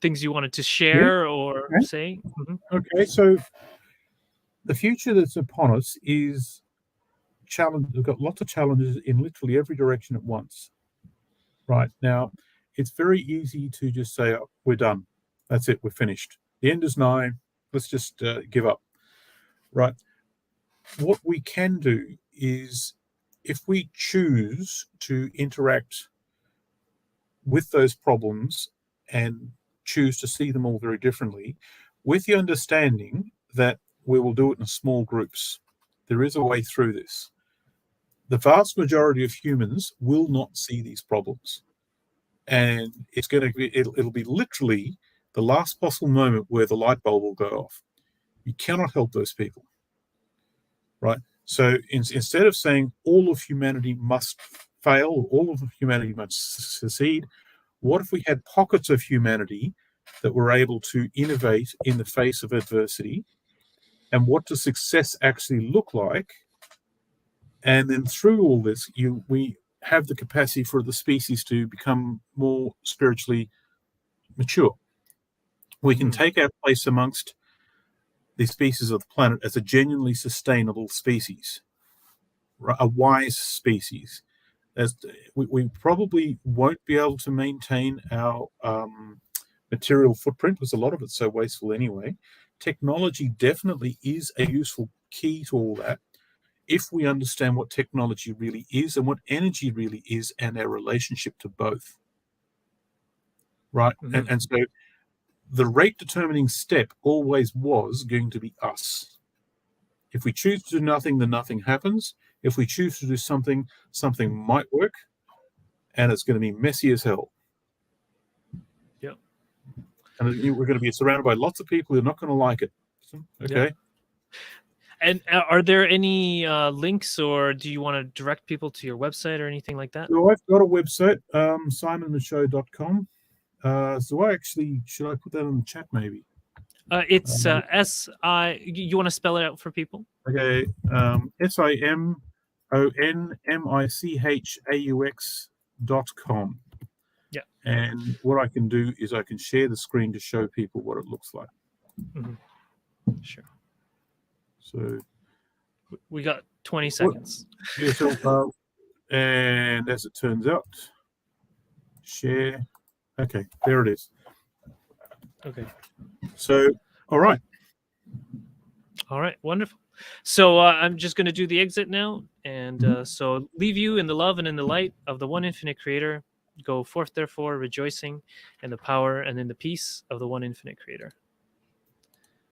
things you wanted to share or say. Okay, so the future that's upon us is challenge. We've got lots of challenges in literally every direction at once. Right now, it's very easy to just say, oh, we're done. That's it. We're finished. The end is nigh. Let's just give up. Right. What we can do is, if we choose to interact with those problems and choose to see them all very differently, with the understanding that we will do it in small groups, there is a way through this. The vast majority of humans will not see these problems. And it's going to be, it'll be literally the last possible moment where the light bulb will go off. You cannot help those people. Right? So instead of saying all of humanity must fail, all of humanity must succeed, what if we had pockets of humanity that were able to innovate in the face of adversity? And what does success actually look like? And then through all this, we have the capacity for the species to become more spiritually mature. We can take our place amongst the species of the planet as a genuinely sustainable species, a wise species. As we probably won't be able to maintain our material footprint, because a lot of it's so wasteful anyway. Technology definitely is a useful key to all that, if we understand what technology really is and what energy really is, and our relationship to both. Right? And so the rate determining step always was going to be us. If we choose to do nothing, then nothing happens. If we choose to do something, something might work, and it's going to be messy as hell. Yep. And we're going to be surrounded by lots of people who are not going to like it. Okay. Yep. And are there any links, or do you want to direct people to your website or anything like that? So I've got a website, simonmichaux.com. So should I put that in the chat maybe? It's S-I, you want to spell it out for people? Okay, SIMONCHAUX onmichaux.com. Yeah. And what I can do is I can share the screen to show people what it looks like. Sure. So we got 20 seconds. Yeah, so, and as it turns out, share. Okay, there it is. Okay. So, all right. All right, wonderful. So I'm just going to do the exit now. And so leave you in the love and in the light of the one infinite creator. Go forth, therefore, rejoicing in the power and in the peace of the one infinite creator.